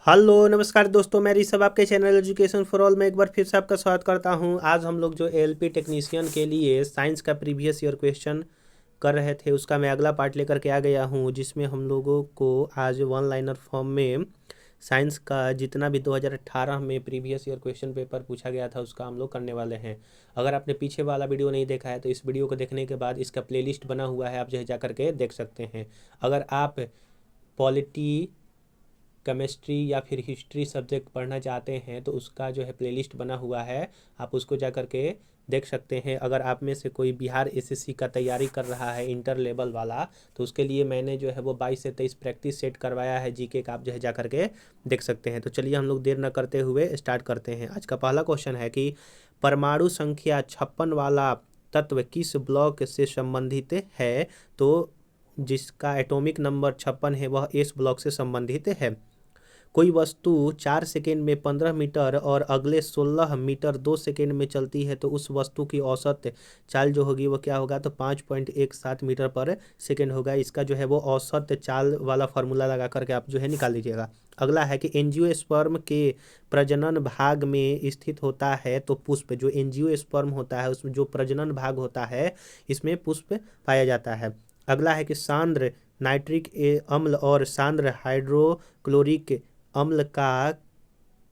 Hello नमस्कार दोस्तों, मैं ऋषभ आपके चैनल एजुकेशन फॉर ऑल में एक बार फिर से आपका स्वागत करता हूं। आज हम लोग जो एलपी टेक्नीशियन के लिए साइंस का प्रीवियस ईयर क्वेश्चन कर रहे थे, उसका मैं अगला पार्ट लेकर के आ गया हूं, जिसमें हम लोगों को आज वन लाइनर फॉर्म में साइंस का जितना भी 2018 में प्रीवियस ईयर क्वेश्चन पेपर पूछा गया था उसका हम लोग करने वाले हैं। अगर आपने पीछे वाला वीडियो नहीं देखा है तो इस वीडियो को देखने के बाद इसका प्लेलिस्ट बना हुआ है, आप जो है जा करके देख सकते हैं। अगर आप पॉलिटी, केमिस्ट्री या फिर हिस्ट्री सब्जेक्ट पढ़ना चाहते हैं तो उसका जो है प्लेलिस्ट बना हुआ है, आप उसको जा कर के देख सकते हैं। अगर आप में से कोई बिहार एसएससी का तैयारी कर रहा है इंटर लेवल वाला, तो उसके लिए मैंने जो है वो 22 से 23 प्रैक्टिस सेट करवाया है जीके का, आप जो है जा कर के देख सकते हैं। तो चलिए हम लोग देर न करते हुए स्टार्ट करते हैं। आज का पहला क्वेश्चन है कि परमाणु संख्या 56 वाला तत्व किस ब्लॉक से संबंधित है। तो जिसका एटॉमिक नंबर 56 है वह एस ब्लॉक से संबंधित है। कोई वस्तु 4 सेकेंड में 15 मीटर और अगले 16 मीटर 2 सेकेंड में चलती है तो उस वस्तु की औसत चाल जो होगी वो क्या होगा, तो 5.17 मीटर पर सेकेंड होगा। इसका जो है वो औसत चाल वाला फार्मूला लगा करके आप जो है निकाल लीजिएगा। अगला है कि एंजियोस्पर्म के प्रजनन भाग में स्थित होता है तो पुष्प, जो एंजियोस्पर्म होता है उसमें जो प्रजनन भाग होता है इसमें पुष्प पाया जाता है। अगला है कि सांद्र नाइट्रिक अम्ल और सांद्र हाइड्रोक्लोरिक अम्ल का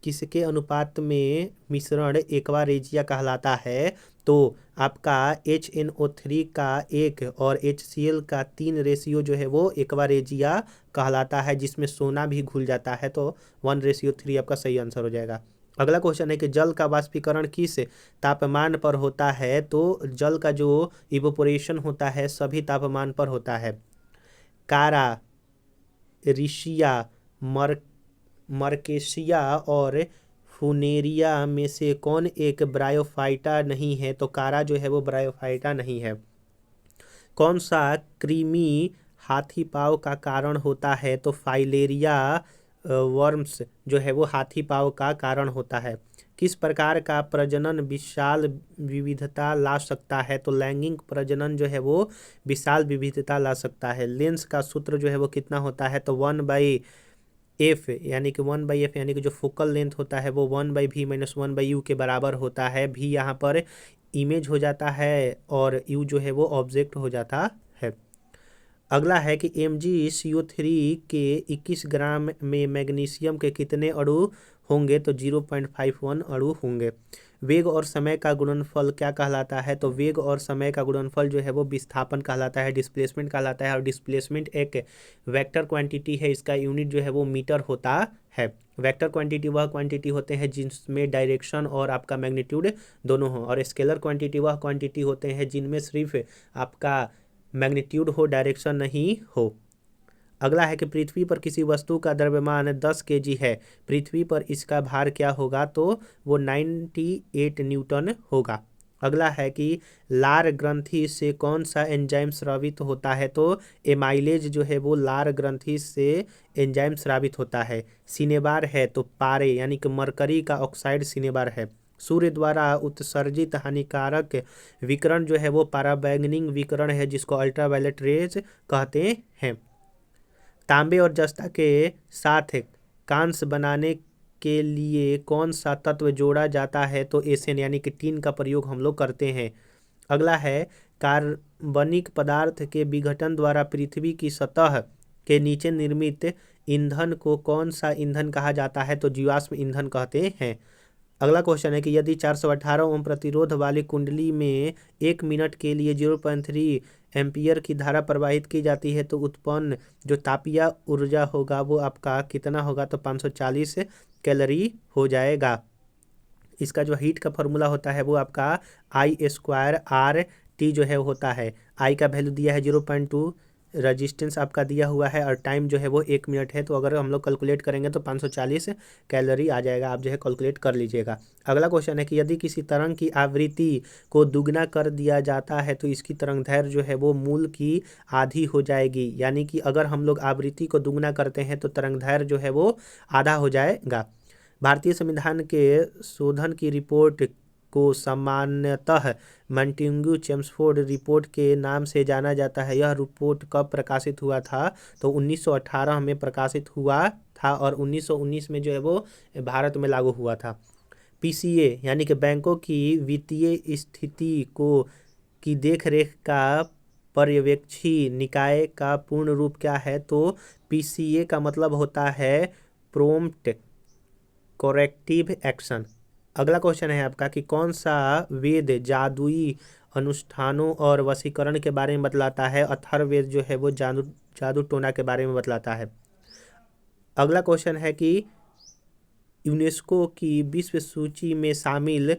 किसके अनुपात में मिश्रण एक्वारेजिया कहलाता है। तो आपका HNO3 का 1 और HCl का 3 रेशियो जो है वो एक्वारेजिया कहलाता है, जिसमें सोना भी घुल जाता है। तो 1:3 आपका सही आंसर हो जाएगा। अगला क्वेश्चन है कि जल का वाष्पीकरण किस तापमान पर होता है। तो जल का जो इवोपोरेशन होता है सभी तापमान पर होता है। कारा, रिशिया, मर्केशिया और फुनेरिया में से कौन एक ब्रायोफाइटा नहीं है। तो कारा जो है वो ब्रायोफाइटा नहीं है। कौन सा कृमि हाथी पाँव का कारण होता है। तो फाइलेरिया वर्म्स जो है वो हाथी पाँव का कारण होता है। किस प्रकार का प्रजनन विशाल विविधता ला सकता है। तो लैंगिक प्रजनन जो है वो विशाल विविधता ला सकता है। लेंस का सूत्र जो है वो कितना होता है। तो 1/f यानी कि 1/f यानी कि जो फोकल लेंथ होता है वो 1/v-1/u के बराबर होता है। भी यहाँ पर इमेज हो जाता है और u जो है वो ऑब्जेक्ट हो जाता है। अगला है कि MgCO3 के 21 ग्राम में मैग्नीशियम के कितने अणु होंगे। तो 0.51 अणु होंगे। वेग और समय का गुणनफल क्या कहलाता है। तो वेग और समय का गुणनफल जो है वो विस्थापन कहलाता है, डिस्प्लेसमेंट कहलाता है। और डिस्प्लेसमेंट एक वेक्टर क्वांटिटी है, इसका यूनिट जो है वो मीटर होता है। वेक्टर क्वांटिटी वह क्वांटिटी होते हैं जिनमें डायरेक्शन और आपका मैग्नीट्यूड दोनों हो, और स्केलर क्वांटिटी वह क्वांटिटी होते हैं जिनमें सिर्फ आपका मैग्नीट्यूड हो, डायरेक्शन नहीं हो। अगला है कि पृथ्वी पर किसी वस्तु का द्रव्यमान 10 केजी है, पृथ्वी पर इसका भार क्या होगा। तो वो 98 न्यूटन होगा। अगला है कि लार ग्रंथि से कौन सा एंजाइम स्रावित होता है। तो एमाइलेज जो है वो लार ग्रंथि से एंजाइम स्रावित होता है। सिनेबार है तो पारे यानी कि मरकरी का ऑक्साइड सिनेबार है। सूर्य द्वारा उत्सर्जित हानिकारक विकिरण जो है वो पराबैंगनी विकिरण है, जिसको अल्ट्रावायलेट रेज कहते हैं। तांबे और जस्ता के साथ कांस्य बनाने के लिए कौन सा तत्व जोड़ा जाता है। तो एसेन यानी कि टीन का प्रयोग हम लोग करते हैं। अगला है कार्बनिक पदार्थ के विघटन द्वारा पृथ्वी की सतह के नीचे निर्मित ईंधन को कौन सा ईंधन कहा जाता है। तो जीवाश्म ईंधन कहते हैं। अगला क्वेश्चन है कि यदि 418 ओम प्रतिरोध वाली कुंडली में 1 मिनट के लिए 0.3 एम्पियर की धारा प्रवाहित की जाती है तो उत्पन्न जो तापीय ऊर्जा होगा वो आपका कितना होगा। तो 540 कैलोरी हो जाएगा। इसका जो हीट का फॉर्मूला होता है वो आपका I²R जो है होता है। आई का वैल्यू दिया है 0.2, रजिस्टेंस आपका दिया हुआ है और टाइम जो है वो 1 मिनट है। तो अगर हम लोग कैलकुलेट करेंगे तो 540 कैलोरी आ जाएगा। आप जो है कैलकुलेट कर लीजिएगा। अगला क्वेश्चन है कि यदि किसी तरंग की आवृत्ति को दुगना कर दिया जाता है तो इसकी तरंग दैर्घ्य जो है वो मूल की आधी हो जाएगी। यानी कि अगर हम लोग आवृत्ति को दुगना करते हैं तो तरंग दैर्घ्य जो है वो आधा हो जाएगा। भारतीय संविधान के शोधन की रिपोर्ट को सामान्यतः मॉन्टेग्यू चेम्सफोर्ड रिपोर्ट के नाम से जाना जाता है। यह रिपोर्ट कब प्रकाशित हुआ था? तो 1918 में प्रकाशित हुआ था और 1919 में जो है वो भारत में लागू हुआ था। पीसीए यानी कि बैंकों की वित्तीय स्थिति की देखरेख का पर्यवेक्षी निकाय का पूर्ण रूप क्या है? तो पीसीए का मतलब होता है प्रॉम्प्ट करेक्टिव एक्शन। अगला क्वेश्चन है आपका कि कौन सा वेद जादुई अनुष्ठानों और वशीकरण के बारे में बतलाता है? अथर्ववेद जो है वो जादू टोना के बारे में बतलाता है। अगला क्वेश्चन है कि यूनेस्को की विश्व सूची में शामिल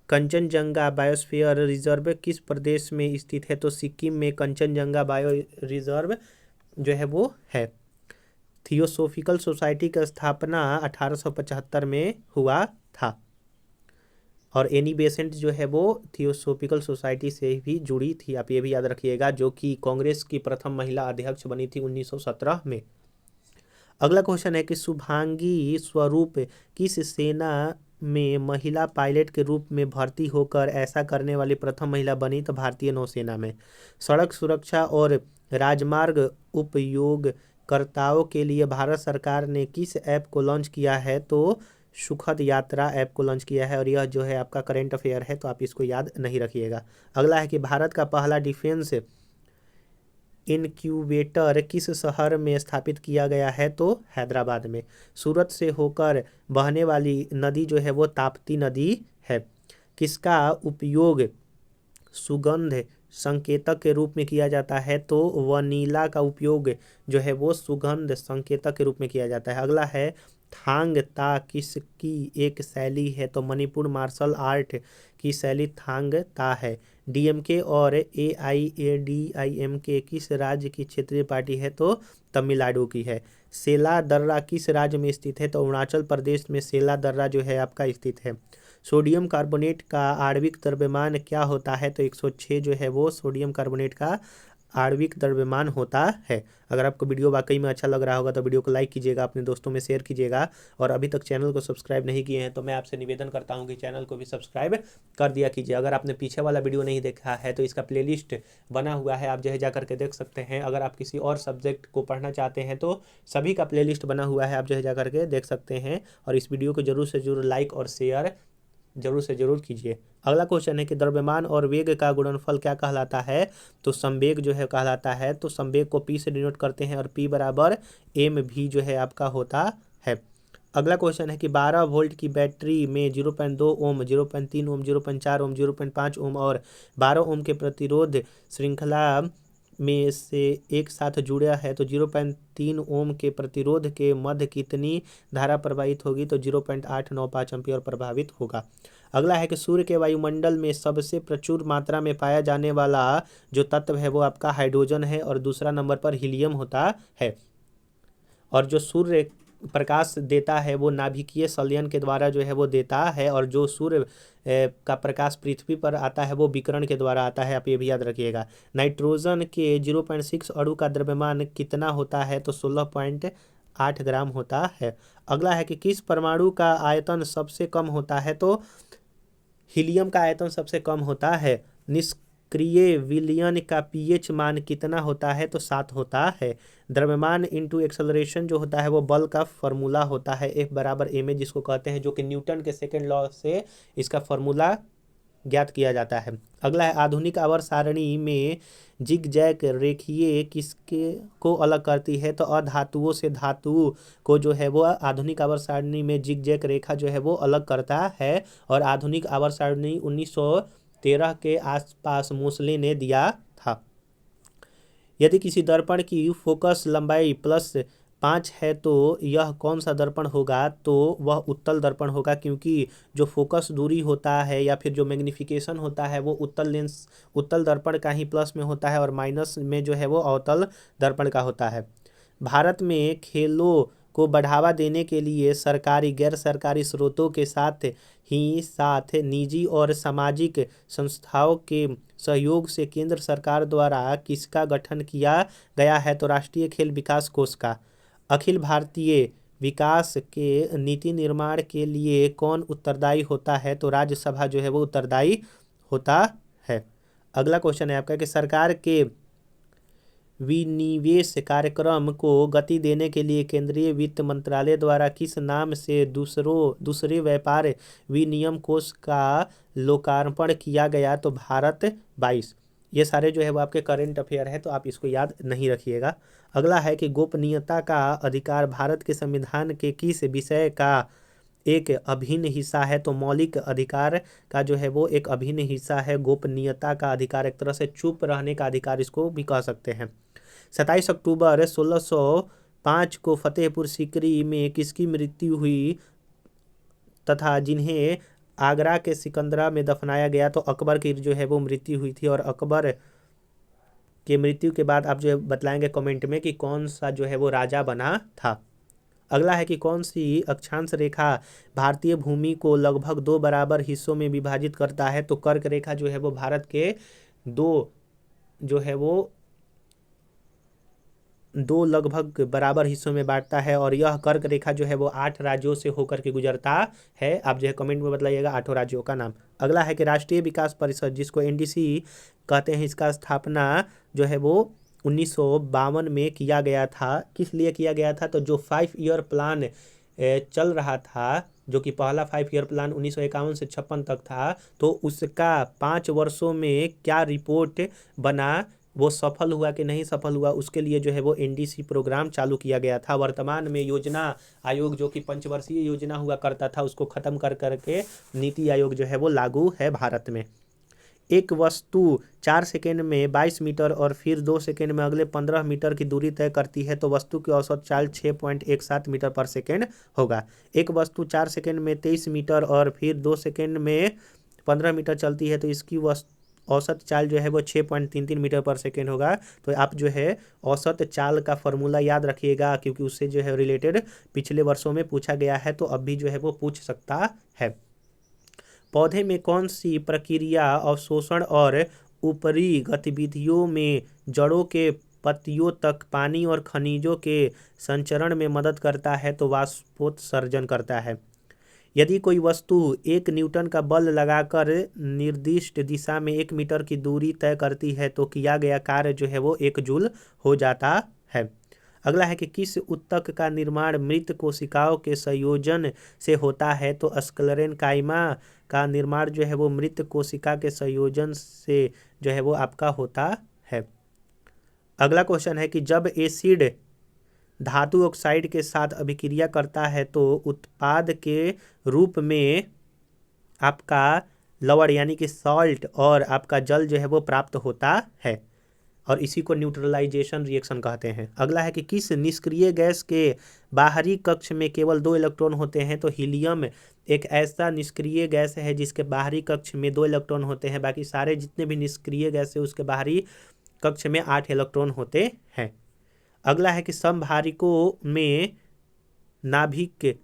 कंचनजंगा बायोस्फीयर रिजर्व किस प्रदेश में स्थित है? तो सिक्किम में कंचनजंगा बायो रिजर्व जो है वो है। थियोसोफिकल सोसाइटी का स्थापना 1875 में हुआ था और एनी बेसेंट जो है वो थियोसोफिकल सोसाइटी से भी जुड़ी थी। आप ये भी याद रखिएगा, जो कि कांग्रेस की प्रथम महिला अध्यक्ष बनी थी 1917 में। अगला क्वेश्चन है कि शुभांगी स्वरूप किस सेना में महिला पायलट के रूप में भर्ती होकर ऐसा करने वाली प्रथम महिला बनी? तो भारतीय नौसेना में। सड़क सुरक्षा और राजमार्ग उपयोगकर्ताओं के लिए भारत सरकार ने किस ऐप को लॉन्च किया है? तो सुखद यात्रा ऐप को लॉन्च किया है और यह जो है आपका करंट अफेयर है, तो आप इसको याद नहीं रखिएगा। अगला है कि भारत का पहला डिफेंस इनक्यूबेटर किस शहर में स्थापित किया गया है? तो हैदराबाद में। सूरत से होकर बहने वाली नदी जो है वो ताप्ती नदी है। किसका उपयोग सुगंध संकेतक के रूप में किया जाता है? तो वनीला का उपयोग जो है वो सुगंध संकेतक के रूप में किया जाता है। अगला है थांग ता किसकी एक शैली है? तो मणिपुर मार्शल आर्ट की शैली थांग ता है। डीएमके और एआईएडीआईएमके किस राज्य की क्षेत्रीय पार्टी है? तो तमिलनाडु की है। सेला दर्रा किस राज्य में स्थित है? तो अरुणाचल प्रदेश में सेला दर्रा जो है आपका स्थित है। सोडियम कार्बोनेट का आणविक द्रव्यमान क्या होता है? तो 106 जो है वो सोडियम कार्बोनेट का आणविक द्रव्यमान होता है। अगर आपको वीडियो वाकई में अच्छा लग रहा होगा तो वीडियो को लाइक कीजिएगा, अपने दोस्तों में शेयर कीजिएगा और अभी तक चैनल को सब्सक्राइब नहीं किए हैं तो मैं आपसे निवेदन करता हूं कि चैनल को भी सब्सक्राइब कर दिया कीजिए। अगर आपने पीछे वाला वीडियो नहीं देखा है तो इसका प्लेलिस्ट बना हुआ है, आप जो है जाकर के देख सकते हैं। अगर आप किसी और सब्जेक्ट को पढ़ना चाहते हैं तो सभी का प्लेलिस्ट बना हुआ है, आप जो है जाकर के देख सकते हैं। और इस वीडियो को जरूर से जरूर लाइक और शेयर जरूर से जरूर कीजिए। अगला क्वेश्चन है कि द्रव्यमान और वेग का गुणनफल क्या कहलाता है? तो संवेग जो है कहलाता है। तो संवेग को p से डिनोट करते हैं और p बराबर mv जो है आपका होता है। अगला क्वेश्चन है कि 12 वोल्ट की बैटरी में 0.2 ओम, 0.3 ओम, 0.4 ओम, 0.5 ओम और 12 ओम के प्रतिरोध श्रृंखला में से एक साथ जुड़ा है तो 0.3 ओम के प्रतिरोध के मध्य कितनी धारा प्रवाहित होगी? तो 0.895 एम्पीयर प्रभावित होगा। अगला है कि सूर्य के वायुमंडल में सबसे प्रचुर मात्रा में पाया जाने वाला जो तत्व है वो आपका हाइड्रोजन है और दूसरा नंबर पर हीलियम होता है। और जो सूर्य प्रकाश देता है वो नाभिकीय संलयन के द्वारा जो है वो देता है और जो सूर्य का प्रकाश पृथ्वी पर आता है वो विकिरण के द्वारा आता है, आप ये भी याद रखिएगा। नाइट्रोजन के 0.6 अणु का द्रव्यमान कितना होता है? तो 16.8 ग्राम होता है। अगला है कि किस परमाणु का आयतन सबसे कम होता है? तो हीलियम का आयतन सबसे कम होता है। निष्क्रिय विलयन का पीएच मान कितना होता है? तो 7 होता है। द्रव्यमान इंटू एक्सेलरेशन जो होता है वो बल का फॉर्मूला होता है, F बराबर ma जिसको कहते हैं, जो कि न्यूटन के सेकेंड लॉ से इसका फॉर्मूला ज्ञात किया जाता है। अगला है आधुनिक आवर्त सारणी में जिग जैग रेखीय किसके को अलग करती है? तो अधातुओं से धातु को जो है वो आधुनिक आवर्त सारणी में जिग जैग रेखा जो है वो अलग करता है और आधुनिक आवर्त सारणी 1913 के आसपास मोसले ने दिया था। यदि किसी दर्पण की फोकस लंबाई +5 है तो यह कौन सा दर्पण होगा? तो वह उत्तल दर्पण होगा, क्योंकि जो फोकस दूरी होता है या फिर जो मैग्नीफिकेशन होता है वो उत्तल दर्पण का ही प्लस में होता है और माइनस में जो है वो अवतल दर्पण का होता है। भारत में खेलों को बढ़ावा देने के लिए सरकारी गैर सरकारी स्रोतों के साथ निजी और सामाजिक संस्थाओं के सहयोग से केंद्र सरकार द्वारा किसका गठन किया गया है? तो राष्ट्रीय खेल विकास कोष का। अखिल भारतीय विकास के नीति निर्माण के लिए कौन उत्तरदायी होता है? तो राज्यसभा जो है वो उत्तरदायी होता है। अगला क्वेश्चन है आपका कि सरकार के विनिवेश कार्यक्रम को गति देने के लिए केंद्रीय वित्त मंत्रालय द्वारा किस नाम से दूसरे व्यापार विनियम कोष का लोकार्पण किया गया? तो भारत 22। ये सारे जो है वो आपके करंट अफेयर है, तो आप इसको याद नहीं रखिएगा। अगला है कि गोपनीयता का अधिकार भारत के संविधान के किस विषय का एक अभिन्न हिस्सा है? तो मौलिक अधिकार का जो है वो एक अभिन्न हिस्सा है गोपनीयता का अधिकार। एक तरह से चुप रहने का अधिकार इसको भी कह सकते हैं। 27 अक्टूबर 1605 को फतेहपुर सीकरी में किसकी मृत्यु हुई तथा जिन्हें आगरा के सिकंदरा में दफनाया गया? तो अकबर की जो है वो मृत्यु हुई थी। और अकबर के मृत्यु के बाद आप जो है बतलाएंगे कमेंट में कि कौन सा जो है वो राजा बना था। अगला है कि कौन सी अक्षांश रेखा भारतीय भूमि को लगभग 2 बराबर हिस्सों में विभाजित करता है? तो कर्क रेखा जो है वो भारत के दो लगभग बराबर हिस्सों में बांटता है। और यह कर्क रेखा जो है वो 8 राज्यों से होकर के गुजरता है। आप जो है कमेंट में बताइएगा 8 राज्यों का नाम। अगला है कि राष्ट्रीय विकास परिषद जिसको एनडीसी कहते हैं, इसका स्थापना जो है वो 1952 में किया गया था। किस लिए किया गया था? तो जो 5 ईयर प्लान चल रहा था, जो कि पहला 5 ईयर प्लान 1951 से 56 तक था, तो उसका 5 वर्षों में क्या रिपोर्ट बना, वो सफल हुआ कि नहीं सफल हुआ, उसके लिए जो है वो एनडीसी प्रोग्राम चालू किया गया था। वर्तमान में योजना आयोग जो कि पंचवर्षीय योजना हुआ करता था, उसको खत्म कर करके नीति आयोग जो है वो लागू है भारत में। एक वस्तु 4 सेकेंड में 22 मीटर और फिर 2 सेकेंड में अगले 15 मीटर की दूरी तय करती है, तो वस्तु की औसत चाल 6.17 मीटर पर सेकेंड होगा। एक वस्तु 4 सेकेंड में 23 मीटर और फिर 2 सेकेंड में 15 मीटर चलती है, तो इसकी औसत चाल जो है वो 6.33 मीटर पर सेकेंड होगा। तो आप जो है औसत चाल का फॉर्मूला याद रखिएगा, क्योंकि उससे जो है रिलेटेड पिछले वर्षों में पूछा गया है, तो अब भी जो है वो पूछ सकता है। पौधे में कौन सी प्रक्रिया अवशोषण और ऊपरी गतिविधियों में जड़ों के पत्तियों तक पानी और खनिजों के संचरण में मदद करता है? तो वाष्पोत्सर्जन करता है। यदि कोई वस्तु 1 न्यूटन का बल लगाकर निर्दिष्ट दिशा में 1 मीटर की दूरी तय करती है, तो किया गया कार्य जो है वो 1 जूल हो जाता है। अगला है कि किस ऊतक का निर्माण मृत कोशिकाओं के संयोजन से होता है? तो स्क्लेरेनकाइमा का निर्माण जो है वो मृत कोशिका के संयोजन से जो है वो आपका होता है। अगला क्वेश्चन है कि जब एसिड धातु ऑक्साइड के साथ अभिक्रिया करता है, तो उत्पाद के रूप में आपका लवण यानी कि सॉल्ट और आपका जल जो है वो प्राप्त होता है, और इसी को न्यूट्रलाइजेशन रिएक्शन कहते हैं। अगला है कि किस निष्क्रिय गैस के बाहरी कक्ष में केवल 2 इलेक्ट्रॉन होते हैं? तो हीलियम एक ऐसा निष्क्रिय गैस है जिसके बाहरी कक्ष में 2 इलेक्ट्रॉन होते हैं। बाकी सारे जितने भी निष्क्रिय गैस है उसके बाहरी कक्ष में 8 इलेक्ट्रॉन होते हैं। अगला है कि समभारिकों में नाभिक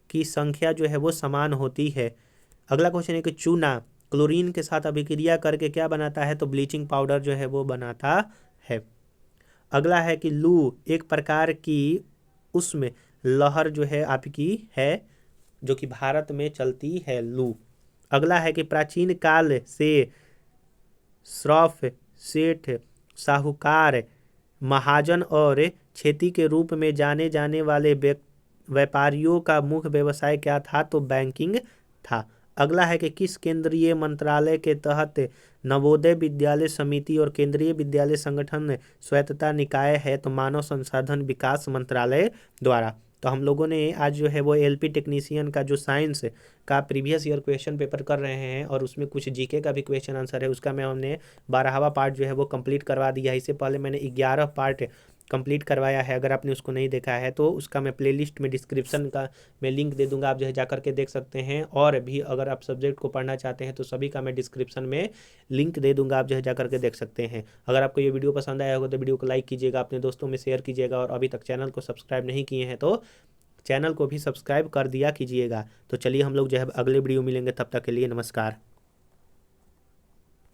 की संख्या जो है वो समान होती है। अगला क्वेश्चन है कि चूना क्लोरीन के साथ अभिक्रिया करके क्या बनाता है? तो ब्लीचिंग पाउडर जो है वो बनाता है। अगला है कि लू एक प्रकार की उष्म लहर जो है आपकी है, जो कि भारत में चलती है लू। अगला है कि प्राचीन काल से श्रॉफ, सेठ, साहूकार, महाजन और खेती के रूप में जाने जाने वाले व्यापारियों का मुख्य व्यवसाय क्या था? तो बैंकिंग था। अगला है कि किस केंद्रीय मंत्रालय के तहत नवोदय विद्यालय समिति और केंद्रीय विद्यालय संगठन स्वायत्तता निकाय है? तो मानव संसाधन विकास मंत्रालय द्वारा। तो हम लोगों ने आज जो है वो एलपी टेक्नीशियन का जो साइंस का प्रीवियस ईयर क्वेश्चन पेपर कर रहे हैं, और उसमें कुछ जीके का भी क्वेश्चन आंसर है, उसका हमने 12वां पार्ट जो है वो कंप्लीट करवा दिया है। इससे पहले मैंने 11 पार्ट कंप्लीट करवाया है। अगर आपने उसको नहीं देखा है तो उसका मैं प्लेलिस्ट में डिस्क्रिप्शन का मैं लिंक दे दूंगा, आप जो है जा करके देख सकते हैं। और भी अगर आप सब्जेक्ट को पढ़ना चाहते हैं तो सभी का मैं डिस्क्रिप्शन में लिंक दे दूंगा, आप जो है जा करके देख सकते हैं। अगर आपको ये वीडियो पसंद आया होगा तो वीडियो को लाइक कीजिएगा, अपने दोस्तों में शेयर कीजिएगा, और अभी तक चैनल को सब्सक्राइब नहीं किए हैं तो चैनल को भी सब्सक्राइब कर दिया कीजिएगा। तो चलिए हम लोग जो है अगले वीडियो मिलेंगे, तब तक के लिए नमस्कार।